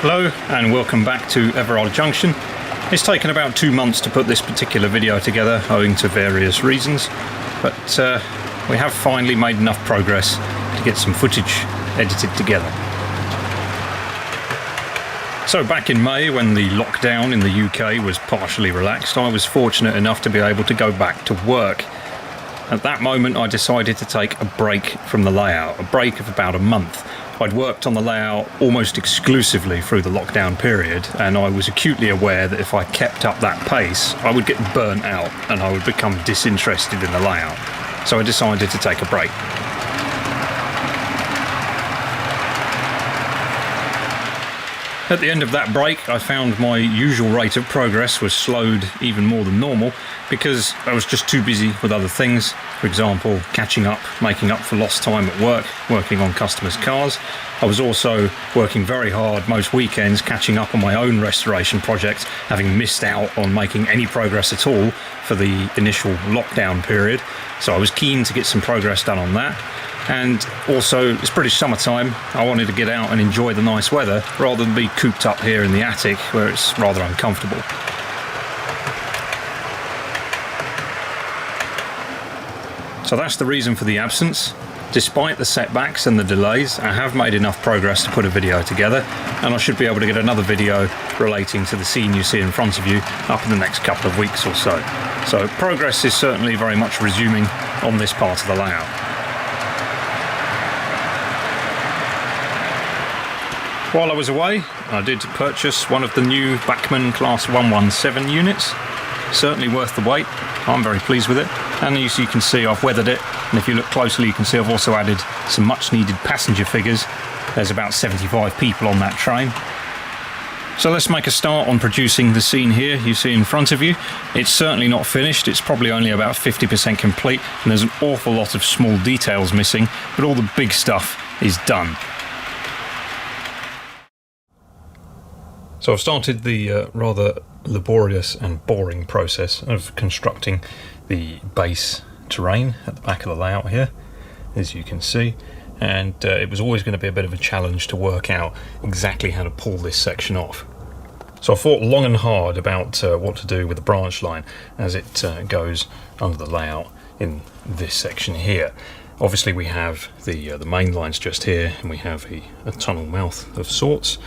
Hello and welcome back to Everard Junction. It's taken about 2 months to put this particular video together owing to various reasons, but we have finally made enough progress to get some footage edited together. So back in May, when the lockdown in the UK was partially relaxed, I was fortunate enough to be able to go back to work. At that moment I decided to take a break from the layout, a break of about a month. I'd worked on the layout almost exclusively through the lockdown period, and I was acutely aware that if I kept up that pace I would get burnt out and I would become disinterested in the layout. So I decided to take a break. At the end of that break I found my usual rate of progress was slowed even more than normal because I was just too busy with other things. For example, catching up, making up for lost time at work, working on customers' cars. I was also working very hard most weekends catching up on my own restoration project, having missed out on making any progress at all for the initial lockdown period. So I was keen to get some progress done on that. And also, it's British summertime, I wanted to get out and enjoy the nice weather rather than be cooped up here in the attic where it's rather uncomfortable. So that's the reason for the absence. Despite the setbacks and the delays, I have made enough progress to put a video together, and I should be able to get another video relating to the scene you see in front of you up in the next couple of weeks or so. So progress is certainly very much resuming on this part of the layout. While I was away, I did purchase one of the new Bachmann Class 117 units. Certainly worth the wait. I'm very pleased with it. And as you can see, I've weathered it. And if you look closely, you can see I've also added some much needed passenger figures. There's about 75 people on that train. So let's make a start on producing the scene here you see in front of you. It's certainly not finished. It's probably only about 50% complete. And there's an awful lot of small details missing, but all the big stuff is done. So I've started the rather laborious and boring process of constructing the base terrain at the back of the layout here, as you can see, and it was always going to be a bit of a challenge to work out exactly how to pull this section off. So I thought long and hard about what to do with the branch line as it goes under the layout in this section here. Obviously we have the main lines just here, and we have a tunnel mouth of sorts,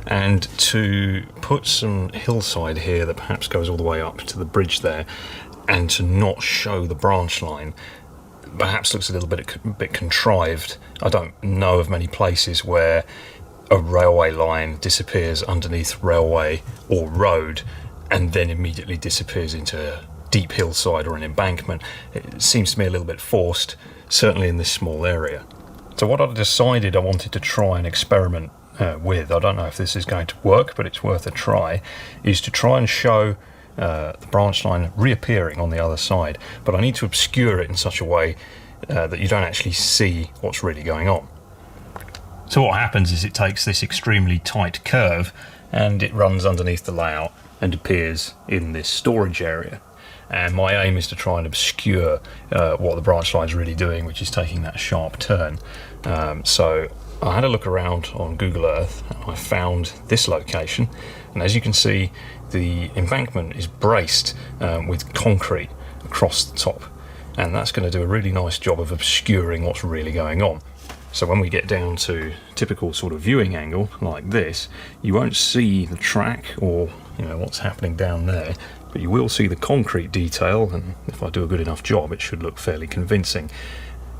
and to put some hillside here that perhaps goes all the way up to the bridge there, and to not show the branch line perhaps looks a little bit contrived. I don't know of many places where a railway line disappears underneath railway or road and then immediately disappears into a deep hillside or an embankment. It seems to me a little bit forced, certainly in this small area. So what I decided I wanted to try and experiment with, I don't know if this is going to work, but it's worth a try, is to try and show the branch line reappearing on the other side, but I need to obscure it in such a way that you don't actually see what's really going on. So what happens is it takes this extremely tight curve and it runs underneath the layout and appears in this storage area. And my aim is to try and obscure what the branch line is really doing, which is taking that sharp turn. So I had a look around on Google Earth and I found this location, and as you can see the embankment is braced with concrete across the top, and that's going to do a really nice job of obscuring what's really going on. So when we get down to typical sort of viewing angle like this, you won't see the track or what's happening down there, but you will see the concrete detail, and if I do a good enough job it should look fairly convincing.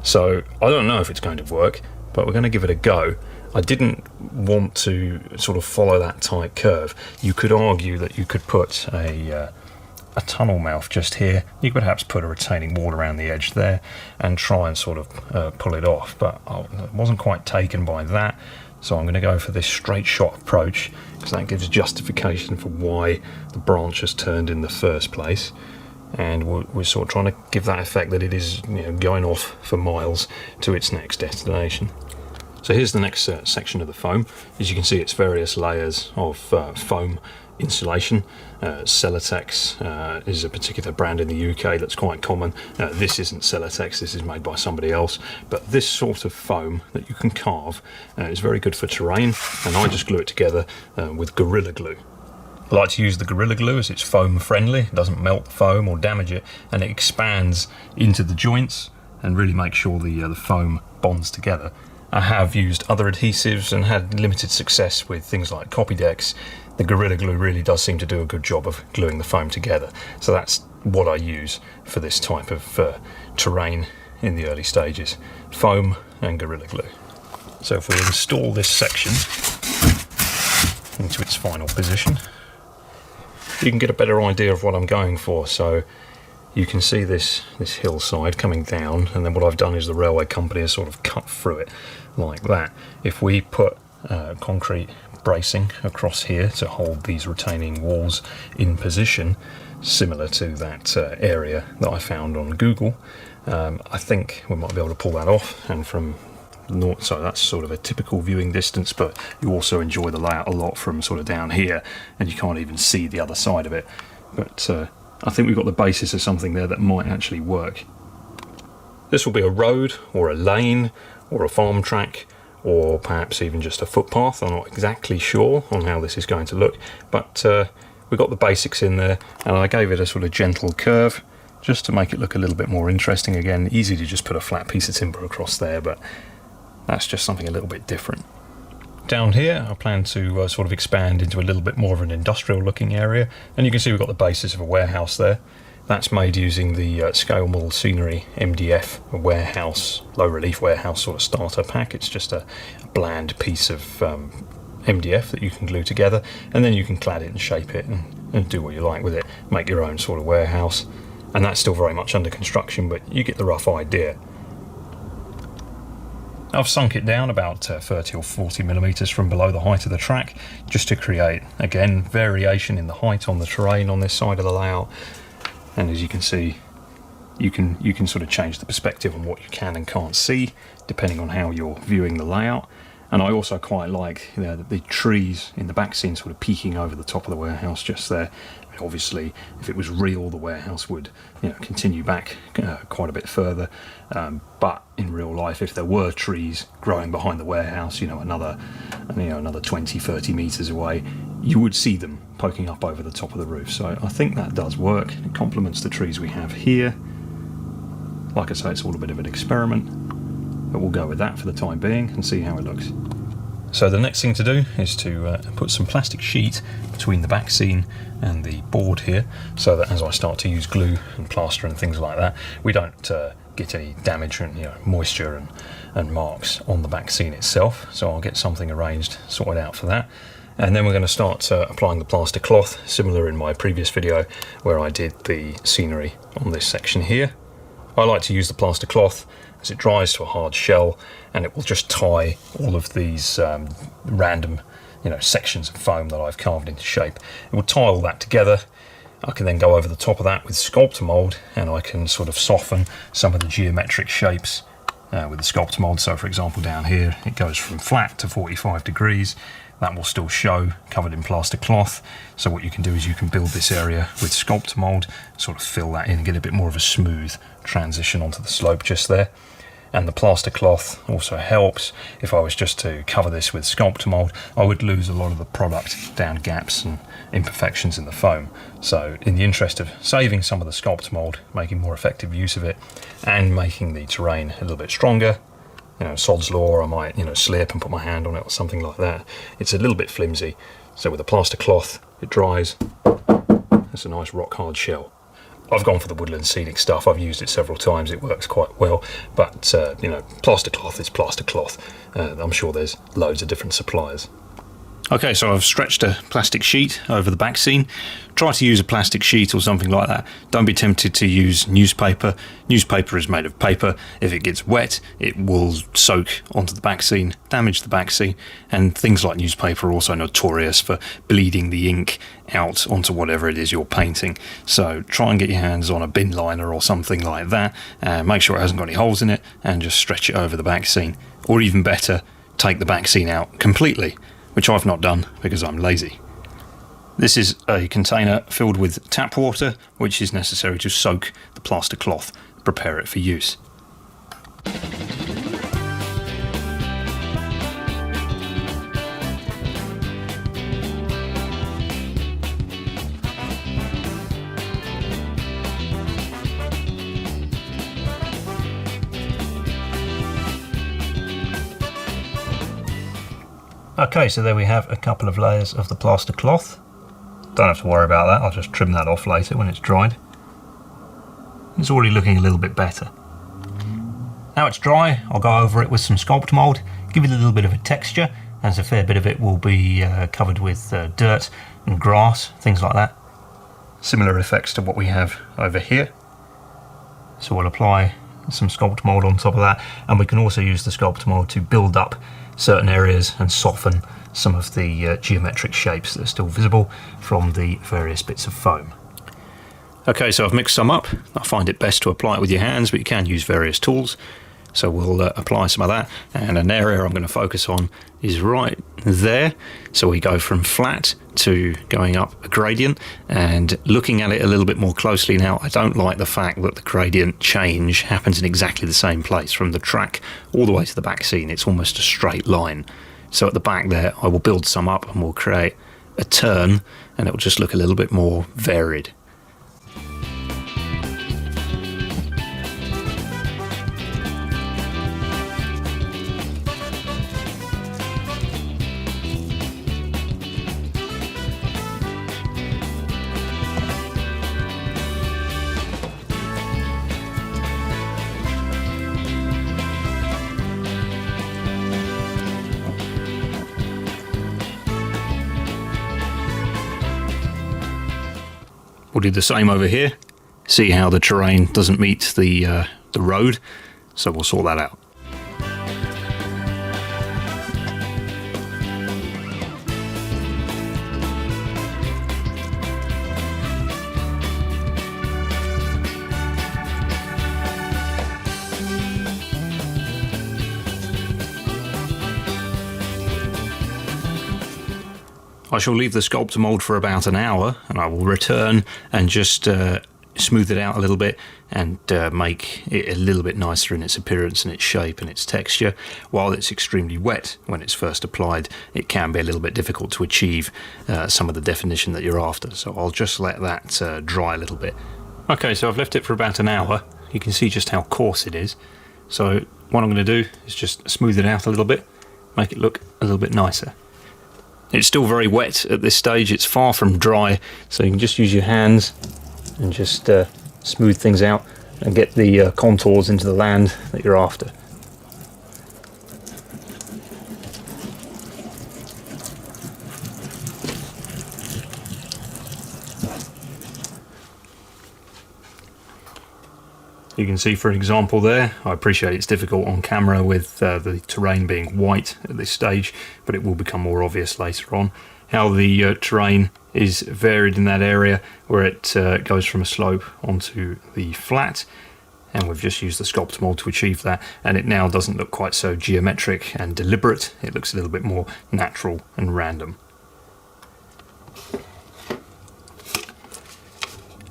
So I don't know if it's going to work, but we're going to give it a go. I didn't want to sort of follow that tight curve. You could argue that you could put a tunnel mouth just here. You could perhaps put a retaining wall around the edge there and try and sort of pull it off, but I wasn't quite taken by that. So I'm going to go for this straight shot approach because that gives justification for why the branch has turned in the first place, and we're sort of trying to give that effect that it is going off for miles to its next destination. So here's the next section of the foam. As you can see, it's various layers of foam insulation. Celotex is a particular brand in the UK that's quite common. This isn't Celotex, this is made by somebody else, but this sort of foam that you can carve is very good for terrain, and I just glue it together with Gorilla Glue. I like to use the Gorilla Glue as it's foam friendly, it doesn't melt the foam or damage it, and it expands into the joints and really makes sure the foam bonds together. I have used other adhesives and had limited success with things like Copydex. The Gorilla Glue really does seem to do a good job of gluing the foam together, so that's what I use for this type of terrain in the early stages: foam and Gorilla Glue. So if we install this section into its final position, you can get a better idea of what I'm going for. So you can see this hillside coming down, and then what I've done is the railway company has sort of cut through it like that. If we put concrete bracing across here to hold these retaining walls in position, similar to that area that I found on Google, I think we might be able to pull that off. And from north, so that's sort of a typical viewing distance, but you also enjoy the layout a lot from sort of down here, and you can't even see the other side of it. But I think we've got the basis of something there that might actually work. This will be a road or a lane or a farm track, or perhaps even just a footpath. I'm not exactly sure on how this is going to look, but we've got the basics in there, and I gave it a sort of gentle curve just to make it look a little bit more interesting. Again, easy to just put a flat piece of timber across there, but that's just something a little bit different. Down here I plan to sort of expand into a little bit more of an industrial looking area, and you can see we've got the basis of a warehouse there. That's made using the Scale Model Scenery MDF warehouse, low relief warehouse sort of starter pack. It's just a bland piece of MDF that you can glue together, and then you can clad it and shape it and do what you like with it, make your own sort of warehouse. And that's still very much under construction, but you get the rough idea. I've sunk it down about 30 or 40 millimeters from below the height of the track, just to create, again, variation in the height on the terrain on this side of the layout. And as you can see, you can sort of change the perspective on what you can and can't see, depending on how you're viewing the layout. And I also quite like the trees in the back scene sort of peeking over the top of the warehouse just there. Obviously, if it was real, the warehouse would continue back quite a bit further. But in real life, if there were trees growing behind the warehouse, another 20-30 meters away, you would see them poking up over the top of the roof. So I think that does work. It complements the trees we have here. Like I say, it's all a bit of an experiment, but we'll go with that for the time being and see how it looks. So the next thing to do is to put some plastic sheet between the back scene and the board here, so that as I start to use glue and plaster and things like that, we don't get any damage and moisture and marks on the back scene itself. So I'll get something arranged, sorted out for that. And then we're going to start applying the plaster cloth, similar in my previous video where I did the scenery on this section here. I like to use the plaster cloth as it dries to a hard shell, and it will just tie all of these random sections of foam that I've carved into shape. It will tie all that together. I can then go over the top of that with Sculptamold, and I can sort of soften some of the geometric shapes with the Sculptamold. So for example, down here it goes from flat to 45 degrees. That will still show covered in plaster cloth. So what you can do is you can build this area with Sculptamold, sort of fill that in and get a bit more of a smooth transition onto the slope just there. And the plaster cloth also helps. If I was just to cover this with Sculptamold, I would lose a lot of the product down gaps and imperfections in the foam. So in the interest of saving some of the Sculptamold, making more effective use of it, and making the terrain a little bit stronger, sod's law, I might slip and put my hand on it or something like that. It's a little bit flimsy. So with the plaster cloth, it dries. It's a nice rock hard shell. I've gone for the Woodland Scenic stuff. I've used it several times. It works quite well. But plaster cloth is plaster cloth. I'm sure there's loads of different suppliers. Okay, so I've stretched a plastic sheet over the back scene. Try to use a plastic sheet or something like that. Don't be tempted to use newspaper. Newspaper is made of paper. If it gets wet, it will soak onto the back scene, damage the back scene, and things like newspaper are also notorious for bleeding the ink out onto whatever it is you're painting. So try and get your hands on a bin liner or something like that, and make sure it hasn't got any holes in it, and just stretch it over the back scene. Or even better, take the back scene out completely, which I've not done because I'm lazy. This is a container filled with tap water, which is necessary to soak the plaster cloth, prepare it for use. Okay, so there we have a couple of layers of the plaster cloth. Don't have to worry about that, I'll just trim that off later when it's dried. It's already looking a little bit better. Now it's dry, I'll go over it with some sculpt mould, give it a little bit of a texture, as a fair bit of it will be covered with dirt and grass, things like that. Similar effects to what we have over here. So we'll apply some sculpt mould on top of that, and we can also use the sculpt mould to build up certain areas and soften some of the geometric shapes that are still visible from the various bits of foam. Okay, so I've mixed some up. I find it best to apply it with your hands, but you can use various tools. So we'll apply some of that, and an area I'm going to focus on is right there. So we go from flat to going up a gradient, and looking at it a little bit more closely now, I don't like the fact that the gradient change happens in exactly the same place from the track all the way to the back scene. It's almost a straight line. So at the back there I will build some up and we'll create a turn, and it will just look a little bit more varied. We'll do the same over here, see how the terrain doesn't meet the road, so we'll sort that out. I shall leave the sculptor mould for about an hour, and I will return and just smooth it out a little bit and make it a little bit nicer in its appearance and its shape and its texture. While it's extremely wet when it's first applied, it can be a little bit difficult to achieve some of the definition that you're after, so I'll just let that dry a little bit. Okay, so I've left it for about an hour. You can see just how coarse it is. So what I'm going to do is just smooth it out a little bit, make it look a little bit nicer. It's still very wet at this stage, it's far from dry, so you can just use your hands and just smooth things out and get the contours into the land that you're after. You can see, for example, there, I appreciate it's difficult on camera with the terrain being white at this stage, but it will become more obvious later on, how the terrain is varied in that area where it goes from a slope onto the flat, and we've just used the sculpt mold to achieve that, and it now doesn't look quite so geometric and deliberate. It looks a little bit more natural and random.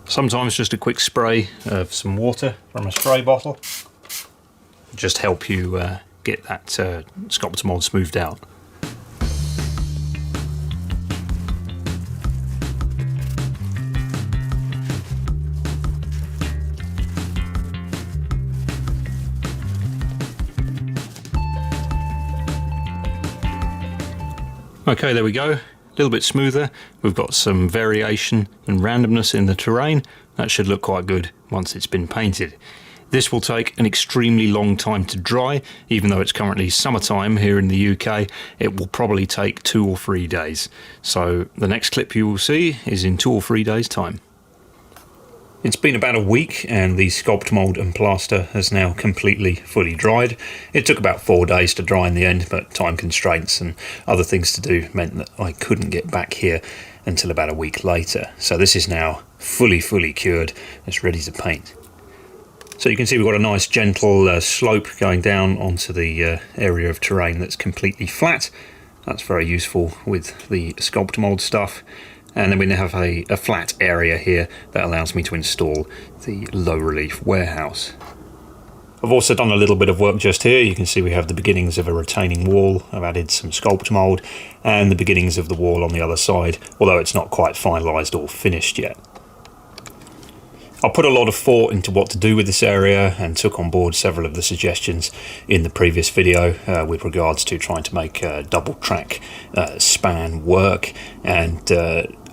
Sometimes just a quick spray of some water from a spray bottle will just help you get that sculptor mold smoothed out. Okay, there we go. A little bit smoother. We've got some variation and randomness in the terrain. That should look quite good once it's been painted. This will take an extremely long time to dry. Even though it's currently summertime here in the UK, it will probably take 2 or 3 days. So the next clip you will see is in 2 or 3 days' time. It's been about a week and the sculpt mould and plaster has now completely fully dried. It took about 4 days to dry in the end, but time constraints and other things to do meant that I couldn't get back here until about a week later. So this is now fully cured. It's ready to paint. So you can see we've got a nice gentle slope going down onto the area of terrain that's completely flat. That's very useful with the sculpt mould stuff. and then we now have a flat area here that allows me to install the low relief warehouse. I've also done a little bit of work just here. You can see we have the beginnings of a retaining wall. I've added some sculpt mould and the beginnings of the wall on the other side, although it's not quite finalised or finished yet. I put a lot of thought into what to do with this area and took on board several of the suggestions in the previous video with regards to trying to make a double track span work, and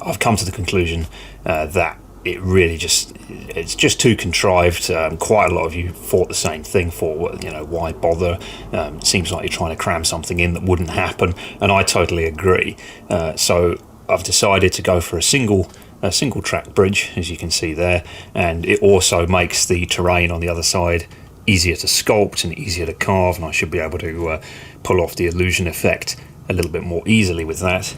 I've come to the conclusion that it's just too contrived. Quite a lot of you thought the same thing. Why bother? It seems like you're trying to cram something in that wouldn't happen, and I totally agree. So I've decided to go for a single track bridge, as you can see there, and it also makes the terrain on the other side easier to sculpt and easier to carve, and I should be able to pull off the illusion effect a little bit more easily with that.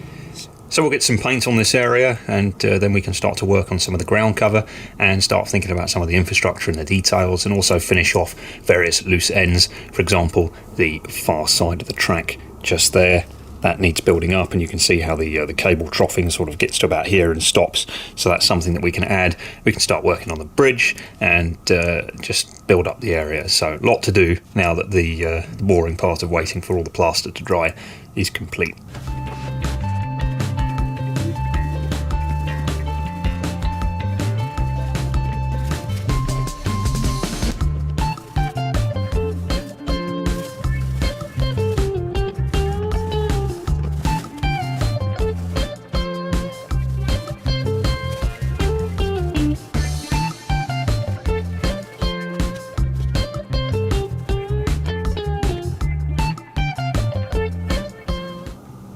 So we'll get some paint on this area, and then we can start to work on some of the ground cover and start thinking about some of the infrastructure and the details, and also finish off various loose ends. For example, the far side of the track just there, that needs building up, and you can see how the cable troughing sort of gets to about here and stops. So that's something that we can add. We can start working on the bridge and just build up the area. So a lot to do now that the boring part of waiting for all the plaster to dry is complete.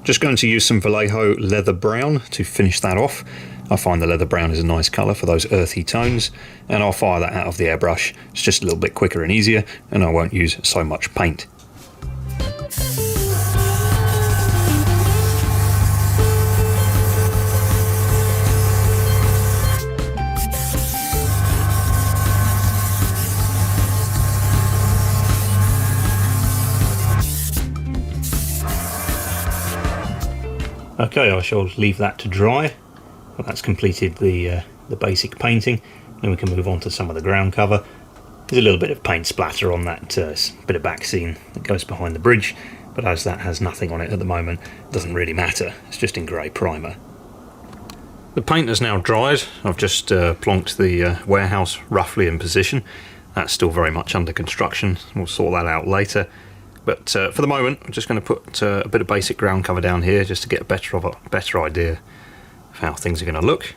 Just going to use some Vallejo Leather Brown to finish that off. I find the leather brown is a nice colour for those earthy tones, and I'll fire that out of the airbrush. It's just a little bit quicker and easier, and I won't use so much paint. Okay, I shall leave that to dry. Well, that's completed the basic painting. Then we can move on to some of the ground cover. There's a little bit of paint splatter on that bit of back scene that goes behind the bridge, but as that has nothing on it at the moment, it doesn't really matter. It's just in grey primer. The paint has now dried. I've just plonked the warehouse roughly in position. That's still very much under construction. We'll sort that out later. But for the moment, I'm just going to put a bit of basic ground cover down here just to get a better idea of how things are going to look.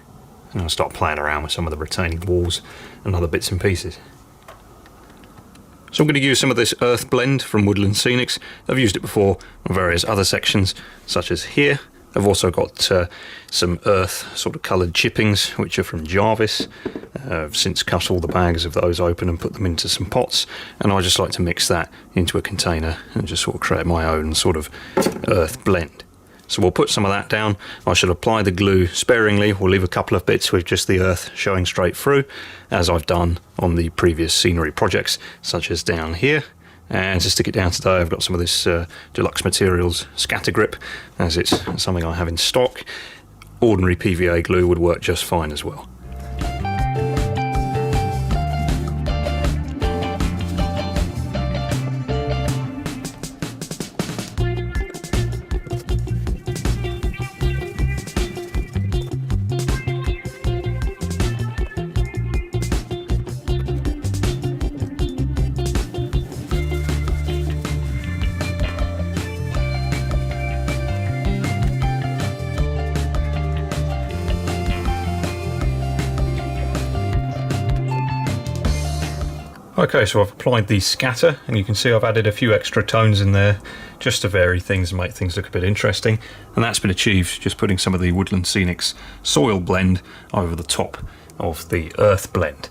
And I'll start playing around with some of the retaining walls and other bits and pieces. So I'm going to use some of this earth blend from Woodland Scenics. I've used it before on various other sections, such as here. I've also got some earth sort of coloured chippings, which are from Jarvis. I've since cut all the bags of those open and put them into some pots, and I just like to mix that into a container and just sort of create my own sort of earth blend. So we'll put some of that down. I should apply the glue sparingly. We'll leave a couple of bits with just the earth showing straight through, as I've done on the previous scenery projects, such as down here. And to stick it down today, I've got some of this Deluxe Materials Scatter Grip, as it's something I have in stock. Ordinary PVA glue would work just fine as well. Okay, so I've applied the scatter, and you can see I've added a few extra tones in there just to vary things and make things look a bit interesting, and that's been achieved just putting some of the Woodland Scenics soil blend over the top of the earth blend.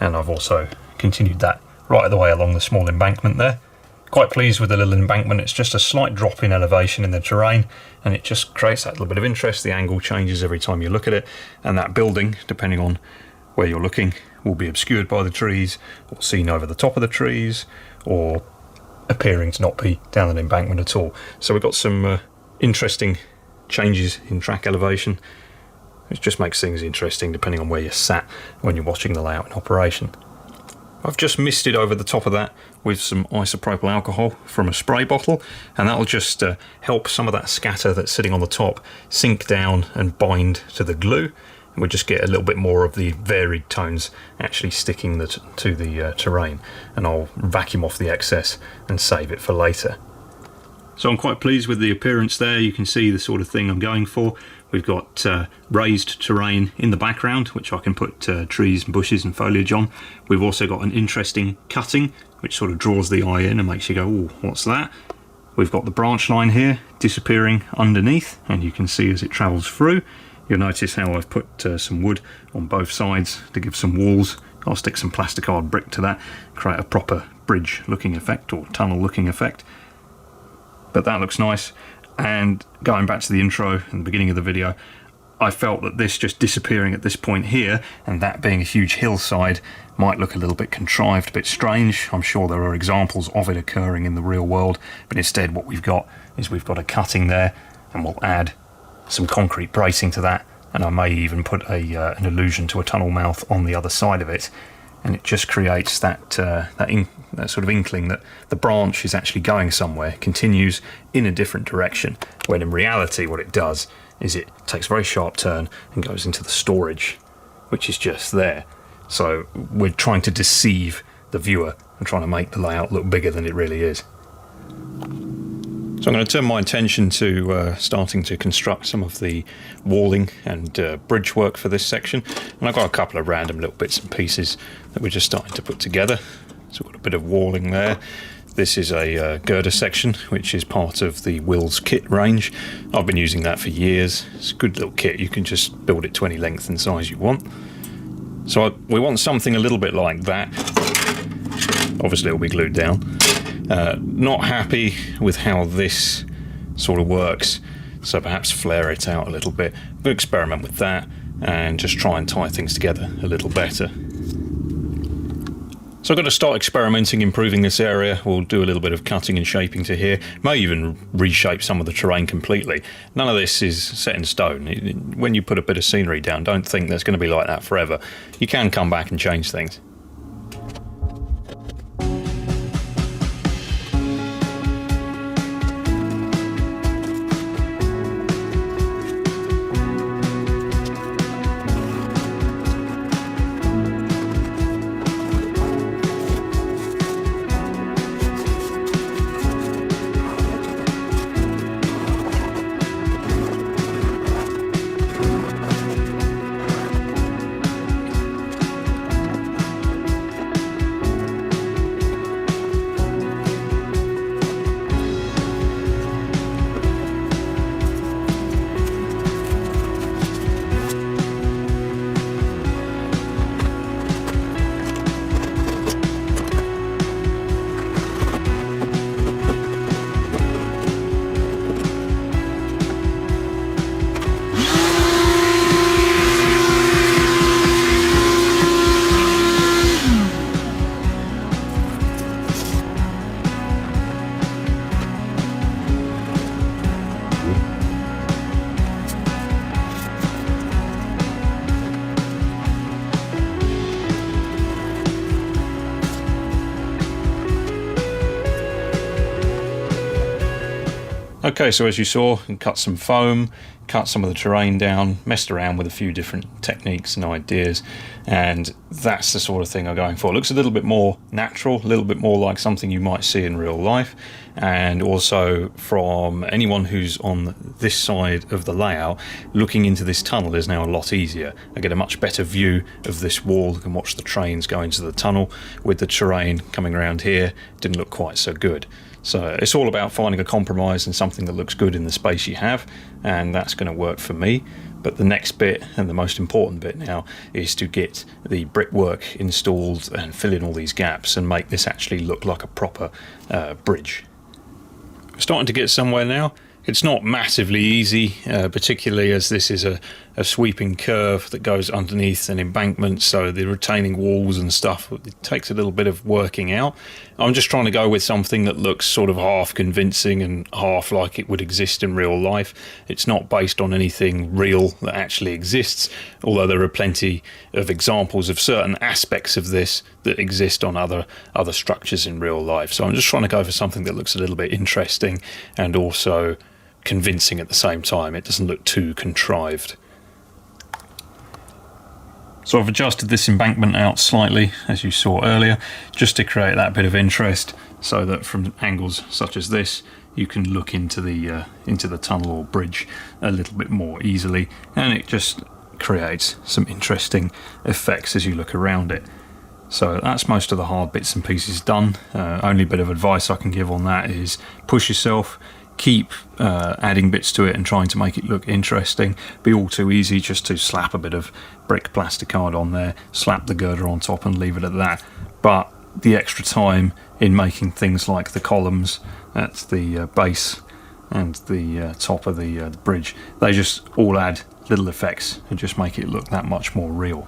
And I've also continued that right the way along the small embankment there. Quite pleased with the little embankment. It's just a slight drop in elevation in the terrain, and it just creates that little bit of interest. The angle changes every time you look at it, and that building, depending on where you're looking, will be obscured by the trees, or seen over the top of the trees, or appearing to not be down an embankment at all. So we've got some interesting changes in track elevation. which just makes things interesting depending on where you're sat when you're watching the layout in operation. I've just misted over the top of that with some isopropyl alcohol from a spray bottle, and that'll just help some of that scatter that's sitting on the top sink down and bind to the glue, and we'll just get a little bit more of the varied tones actually sticking to the terrain, and I'll vacuum off the excess and save it for later. So I'm quite pleased with the appearance there. You can see the sort of thing I'm going for. We've got raised terrain in the background, which I can put trees and bushes and foliage on. We've also got an interesting cutting, which sort of draws the eye in and makes you go, "Oh, what's that?" We've got the branch line here disappearing underneath, and you can see as it travels through. You'll notice how I've put some wood on both sides to give some walls. I'll stick some plasticard brick to that, create a proper bridge looking effect or tunnel looking effect. But that looks nice. And going back to the intro and the beginning of the video, I felt that this just disappearing at this point here, and that being a huge hillside, might look a little bit contrived, a bit strange. I'm sure there are examples of it occurring in the real world, but instead what we've got is we've got a cutting there, and we'll add some concrete bracing to that, and I may even put an allusion to a tunnel mouth on the other side of it, and it just creates that sort of inkling that the branch is actually going somewhere, continues in a different direction, when in reality what it does is it takes a very sharp turn and goes into the storage, which is just there. So we're trying to deceive the viewer and trying to make the layout look bigger than it really is. So I'm going to turn my attention to starting to construct some of the walling and bridge work for this section, and I've got a couple of random little bits and pieces that we're just starting to put together. So we've got a bit of walling there. This is a girder section, which is part of the Wills kit range. I've been using that for years. It's a good little kit. You can just build it to any length and size you want. So we want something a little bit like that. Obviously it'll be glued down. Not happy with how this sort of works, so perhaps flare it out a little bit. We'll experiment with that and just try and tie things together a little better. So I'm going to start experimenting, improving this area. We'll do a little bit of cutting and shaping to here. May even reshape some of the terrain completely. None of this is set in stone. When you put a bit of scenery down, don't think that's going to be like that forever. You can come back and change things. Okay, so as you saw, I cut some foam, cut some of the terrain down, messed around with a few different techniques and ideas, and that's the sort of thing I'm going for. It looks a little bit more natural, a little bit more like something you might see in real life, and also from anyone who's on this side of the layout, looking into this tunnel is now a lot easier. I get a much better view of this wall. I can watch the trains go into the tunnel. With the terrain coming around here, it didn't look quite so good. So it's all about finding a compromise and something that looks good in the space you have, and that's going to work for me. But the next bit, and the most important bit now, is to get the brickwork installed and fill in all these gaps and make this actually look like a proper bridge. We're starting to get somewhere now. It's not massively easy, particularly as this is a a sweeping curve that goes underneath an embankment, so the retaining walls and stuff, it takes a little bit of working out. I'm just trying to go with something that looks sort of half convincing and half like it would exist in real life. It's not based on anything real that actually exists, although there are plenty of examples of certain aspects of this that exist on other structures in real life. So I'm just trying to go for something that looks a little bit interesting and also convincing at the same time. It doesn't look too contrived. So I've adjusted this embankment out slightly, as you saw earlier, just to create that bit of interest, so that from angles such as this you can look into the tunnel or bridge a little bit more easily, and it just creates some interesting effects as you look around it. So that's most of the hard bits and pieces done. Only bit of advice I can give on that is push yourself. Keep adding bits to it and trying to make it look interesting. Be all too easy just to slap a bit of brick plasticard on there, slap the girder on top and leave it at that. But the extra time in making things like the columns at the base and the top of the bridge, they just all add little effects and just make it look that much more real.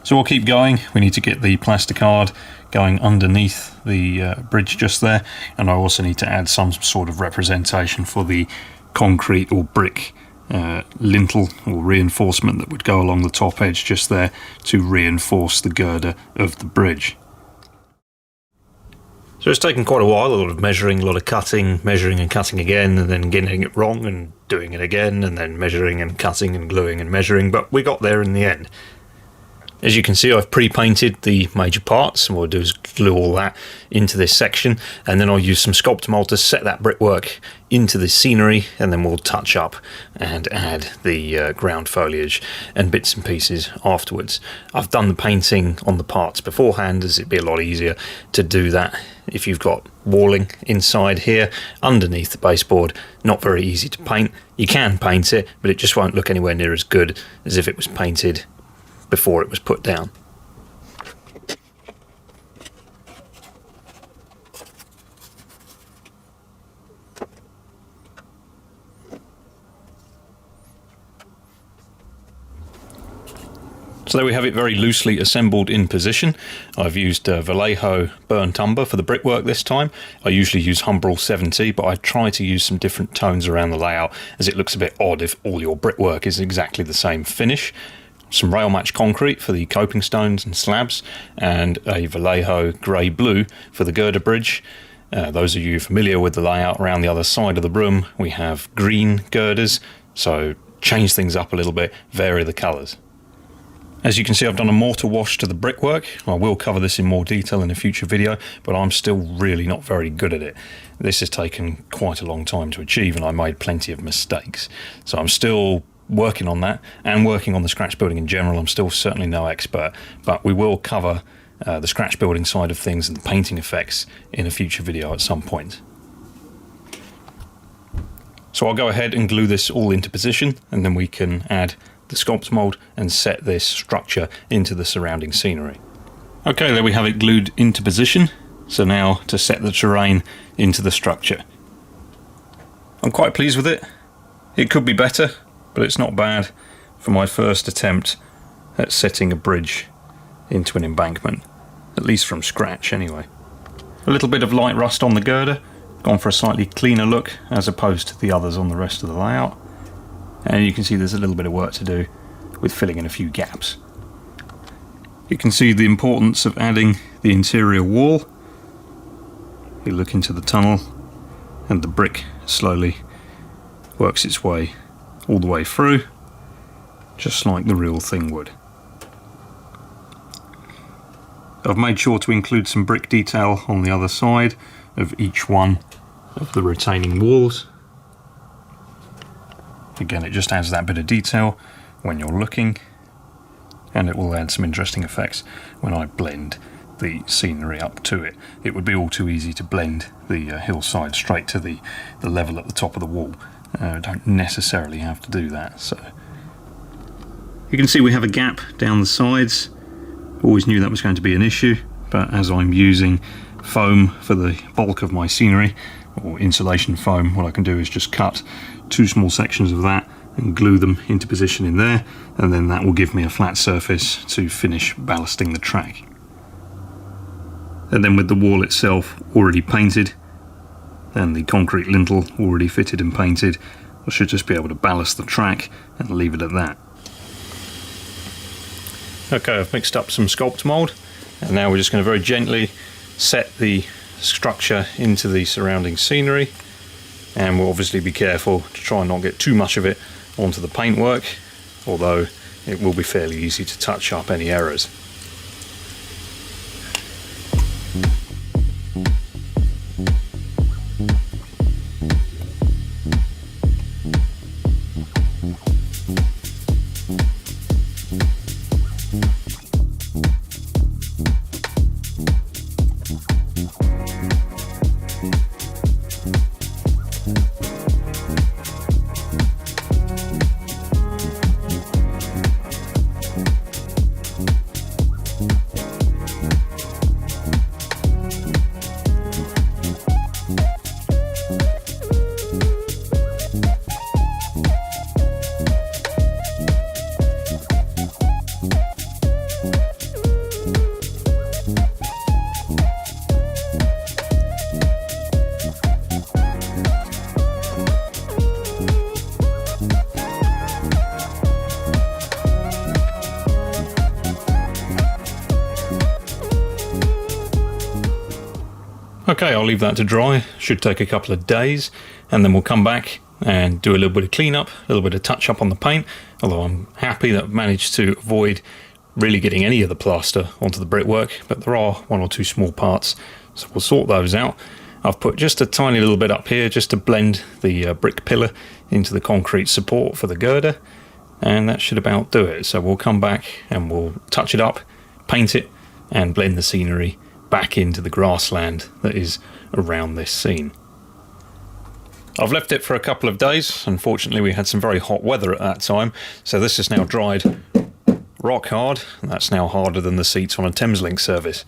So we'll keep going. We need to get the plasticard going underneath the bridge just there, and I also need to add some sort of representation for the concrete or brick lintel or reinforcement that would go along the top edge just there to reinforce the girder of the bridge. So it's taken quite a while, a lot of measuring, a lot of cutting, measuring and cutting again, and then getting it wrong and doing it again, and then measuring and cutting and gluing and measuring, but we got there in the end. As you can see, I've pre-painted the major parts, and what I'll do is glue all that into this section, and then I'll use some Sculptamold to set that brickwork into the scenery, and then we'll touch up and add the ground foliage and bits and pieces afterwards. I've done the painting on the parts beforehand, as it'd be a lot easier to do that if you've got walling inside here underneath the baseboard. Not very easy to paint. You can paint it, but it just won't look anywhere near as good as if it was painted before it was put down. So there we have it, very loosely assembled in position. I've used Vallejo burnt umber for the brickwork this time. I usually use Humbrol 70, but I try to use some different tones around the layout, as it looks a bit odd if all your brickwork is exactly the same finish. Some rail match concrete for the coping stones and slabs, and a Vallejo grey-blue for the girder bridge. Those of you familiar with the layout around the other side of the room, we have green girders, so change things up a little bit, vary the colours. As you can see, I've done a mortar wash to the brickwork. I will cover this in more detail in a future video, but I'm still really not very good at it. This has taken quite a long time to achieve, and I made plenty of mistakes. So I'm still working on that, and working on the scratch building in general. I'm still certainly no expert, but we will cover the scratch building side of things and the painting effects in a future video at some point. So I'll go ahead and glue this all into position, and then we can add the Sculptamold and set this structure into the surrounding scenery. Okay, there we have it glued into position. So now to set the terrain into the structure. I'm quite pleased with it. It could be better, but it's not bad for my first attempt at setting a bridge into an embankment, at least from scratch anyway. A little bit of light rust on the girder, gone for a slightly cleaner look as opposed to the others on the rest of the layout. And you can see there's a little bit of work to do with filling in a few gaps. You can see the importance of adding the interior wall. You look into the tunnel and the brick slowly works its way all the way through, just like the real thing would. I've made sure to include some brick detail on the other side of each one of the retaining walls. Again, it just adds that bit of detail when you're looking, and it will add some interesting effects when I blend the scenery up to it. It would be all too easy to blend the hillside straight to the level at the top of the wall. Don't necessarily have to do that. So you can see we have a gap down the sides. Always knew that was going to be an issue, but as I'm using foam for the bulk of my scenery, or insulation foam, what I can do is just cut two small sections of that and glue them into position in there, and then that will give me a flat surface to finish ballasting the track. And then with the wall itself already painted and the concrete lintel already fitted and painted, I should just be able to ballast the track and leave it at that. Okay, I've mixed up some sculpt mould, and now we're just going to very gently set the structure into the surrounding scenery, and we'll obviously be careful to try and not get too much of it onto the paintwork, although it will be fairly easy to touch up any errors. Okay, I'll leave that to dry. Should take a couple of days, and then we'll come back and do a little bit of cleanup, a little bit of touch up on the paint, although I'm happy that I've managed to avoid really getting any of the plaster onto the brickwork, but there are one or two small parts, so we'll sort those out. I've put just a tiny little bit up here just to blend the brick pillar into the concrete support for the girder, and that should about do it. So we'll come back and we'll touch it up, paint it, and blend the scenery back into the grassland that is around this scene. I've left it for a couple of days. Unfortunately, we had some very hot weather at that time, so this is now dried rock hard, and that's now harder than the seats on a Thameslink service.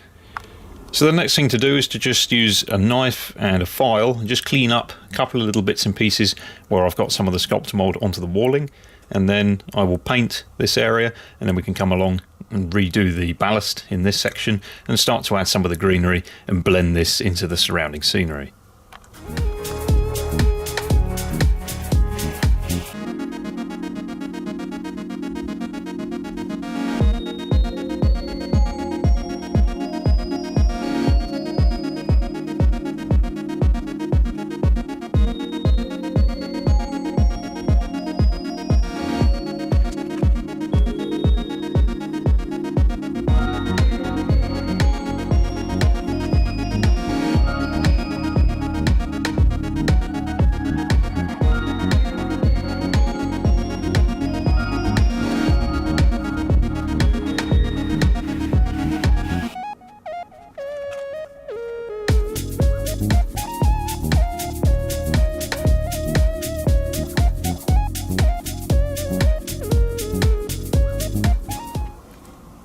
So the next thing to do is to just use a knife and a file and just clean up a couple of little bits and pieces where I've got some of the sculptor mould onto the walling, and then I will paint this area, and then we can come along and redo the ballast in this section and start to add some of the greenery and blend this into the surrounding scenery.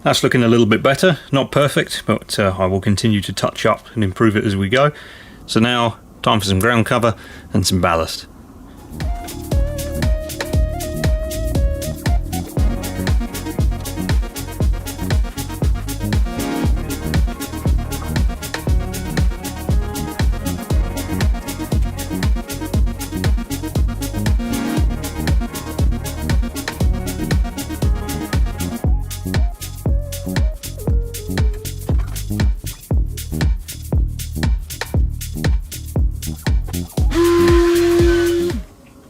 That's looking a little bit better, not perfect, but I will continue to touch up and improve it as we go. So now, time for some ground cover and some ballast.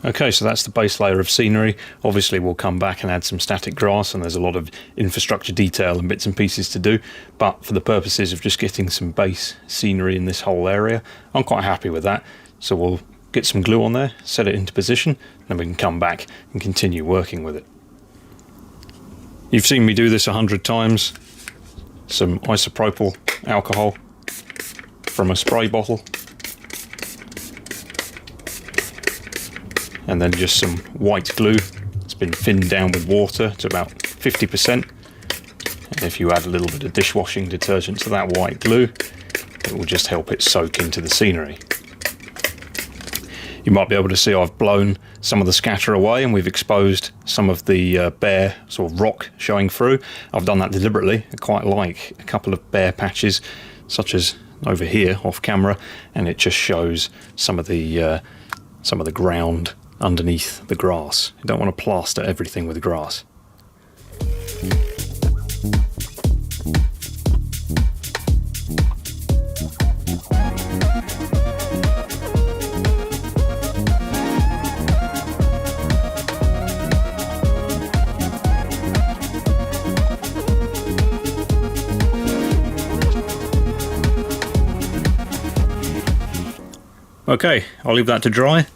Okay, so that's the base layer of scenery. Obviously we'll come back and add some static grass, and there's a lot of infrastructure detail and bits and pieces to do, but for the purposes of just getting some base scenery in this whole area, I'm quite happy with that. So we'll get some glue on there, set it into position, and then we can come back and continue working with it. You've seen me do this 100 times. Some isopropyl alcohol from a spray bottle, and then just some white glue. It's been thinned down with water to about 50%. And if you add a little bit of dishwashing detergent to that white glue, it will just help it soak into the scenery. You might be able to see I've blown some of the scatter away and we've exposed some of the bare sort of rock showing through. I've done that deliberately. I quite like a couple of bare patches, such as over here off camera, and it just shows some of the ground underneath the grass. You don't want to plaster everything with grass. Okay, I'll leave that to dry. A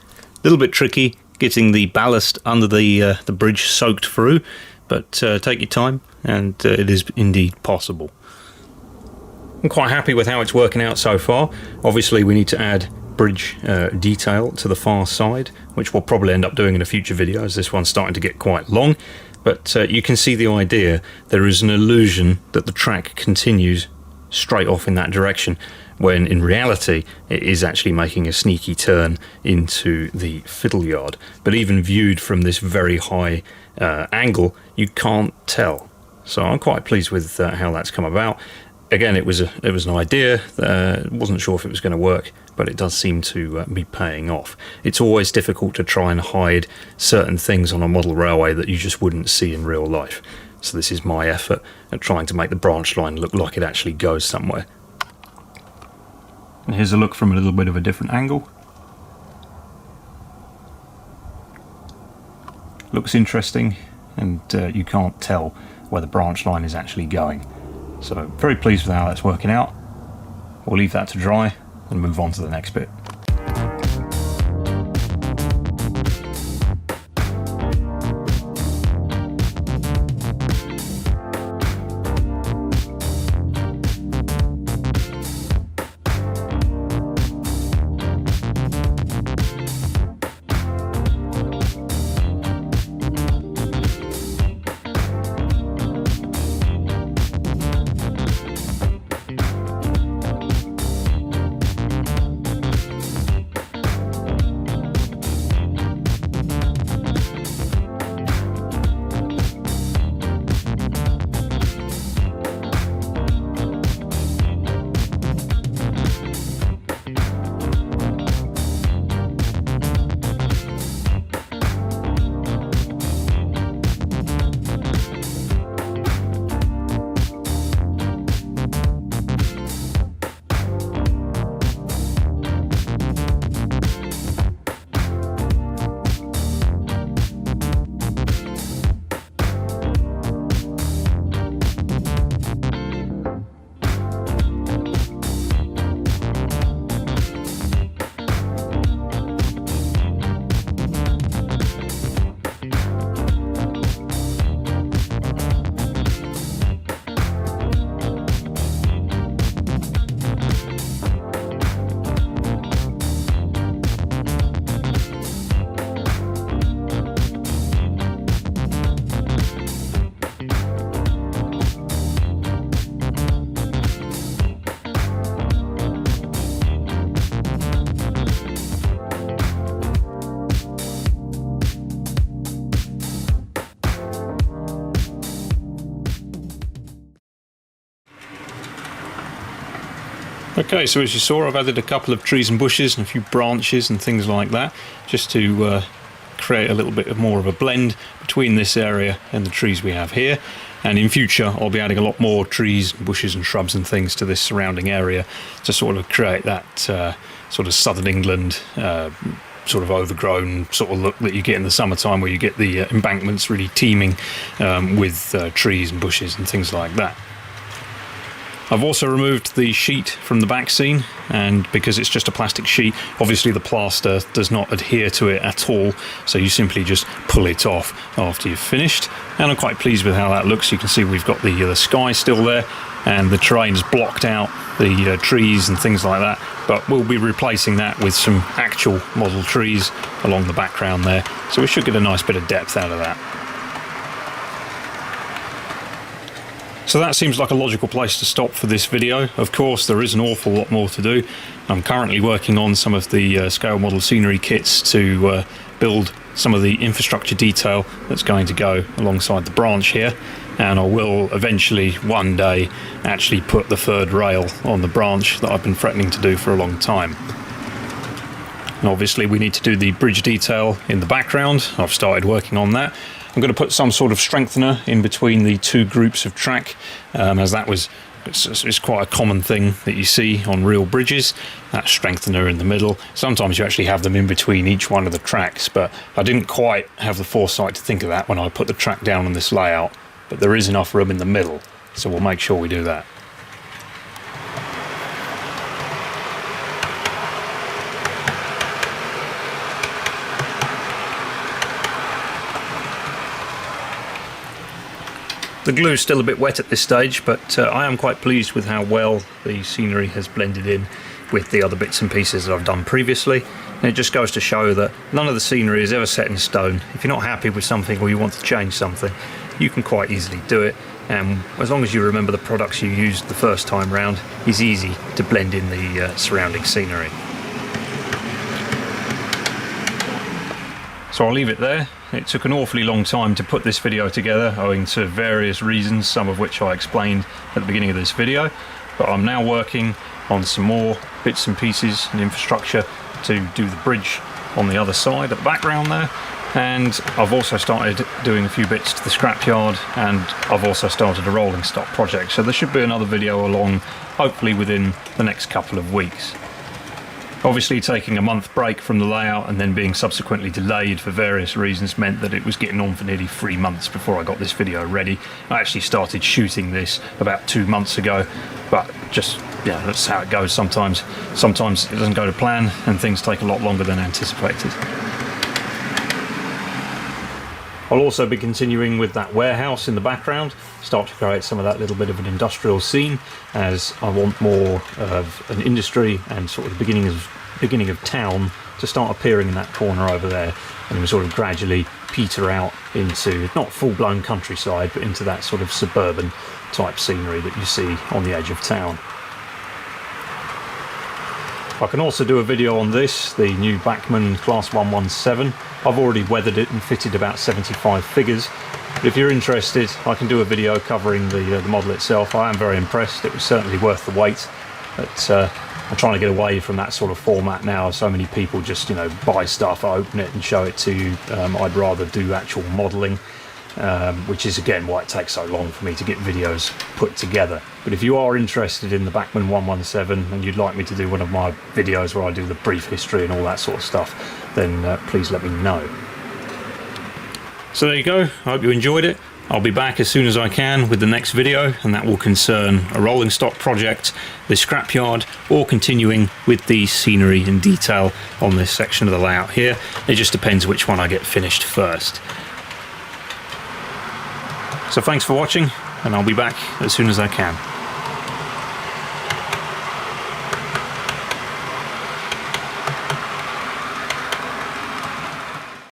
little bit tricky getting the ballast under the bridge soaked through, but take your time, and it is indeed possible. I'm quite happy with how it's working out so far. Obviously we need to add bridge detail to the far side, which we'll probably end up doing in a future video, as this one's starting to get quite long. But you can see the idea. There is an illusion that the track continues straight off in that direction, when in reality it is actually making a sneaky turn into the fiddle yard. But even viewed from this very high angle, you can't tell. So I'm quite pleased with how that's come about. Again, it was an idea. Wasn't sure if it was going to work, but it does seem to be paying off. It's always difficult to try and hide certain things on a model railway that you just wouldn't see in real life. So this is my effort at trying to make the branch line look like it actually goes somewhere. And here's a look from a little bit of a different angle. Looks interesting, and you can't tell where the branch line is actually going. So very pleased with how that's working out. We'll leave that to dry and move on to the next bit. Okay, so as you saw, I've added a couple of trees and bushes and a few branches and things like that, just to create a little bit more of a blend between this area and the trees we have here. And in future I'll be adding a lot more trees, bushes and shrubs and things to this surrounding area to sort of create that sort of southern England sort of overgrown sort of look that you get in the summertime, where you get the embankments really teeming with trees and bushes and things like that. I've also removed the sheet from the back scene, and because it's just a plastic sheet, obviously the plaster does not adhere to it at all, so you simply just pull it off after you've finished. And I'm quite pleased with how that looks. You can see we've got the sky still there, and the terrain's blocked out the trees and things like that, but we'll be replacing that with some actual model trees along the background there, so we should get a nice bit of depth out of that. So that seems like a logical place to stop for this video. Of course, there is an awful lot more to do. I'm currently working on some of the scale model scenery kits to build some of the infrastructure detail that's going to go alongside the branch here, and I will eventually one day actually put the third rail on the branch that I've been threatening to do for a long time. And obviously we need to do the bridge detail in the background. I've started working on that. I'm going to put some sort of strengthener in between the two groups of track, as that was it's quite a common thing that you see on real bridges, that strengthener in the middle. Sometimes you actually have them in between each one of the tracks, but I didn't quite have the foresight to think of that when I put the track down on this layout, but there is enough room in the middle, so we'll make sure we do that. The glue's still a bit wet at this stage, but I am quite pleased with how well the scenery has blended in with the other bits and pieces that I've done previously. And it just goes to show that none of the scenery is ever set in stone. If you're not happy with something or you want to change something, you can quite easily do it. And as long as you remember the products you used the first time round, it's easy to blend in the surrounding scenery. So I'll leave it there. It took an awfully long time to put this video together, owing to various reasons, some of which I explained at the beginning of this video. But I'm now working on some more bits and pieces and infrastructure to do the bridge on the other side at the background there. And I've also started doing a few bits to the scrapyard, and I've also started a rolling stock project. So there should be another video along, hopefully within the next couple of weeks. Obviously taking a month break from the layout and then being subsequently delayed for various reasons meant that it was getting on for nearly 3 months before I got this video ready. I actually started shooting this about 2 months ago, but just, yeah, that's how it goes sometimes. Sometimes it doesn't go to plan and things take a lot longer than anticipated. I'll also be continuing with that warehouse in the background, start to create some of that little bit of an industrial scene, as I want more of an industry and sort of the beginning of town to start appearing in that corner over there, and we sort of gradually peter out into not full-blown countryside, but into that sort of suburban type scenery that you see on the edge of town. I can also do a video on this, the new Bachmann Class 117. I've already weathered it and fitted about 75 figures, but if you're interested I can do a video covering the model itself. I am very impressed. It was certainly worth the wait, but I'm trying to get away from that sort of format now. So many people just, you know, buy stuff, open it and show it to you. I'd rather do actual modelling, which is again why it takes so long for me to get videos put together. But if you are interested in the Bachmann 117 and you'd like me to do one of my videos where I do the brief history and all that sort of stuff, then please let me know. So there you go, I hope you enjoyed it. I'll be back as soon as I can with the next video, and that will concern a rolling stock project, the scrapyard, or continuing with the scenery and detail on this section of the layout here. It just depends which one I get finished first. So thanks for watching, and I'll be back as soon as I can.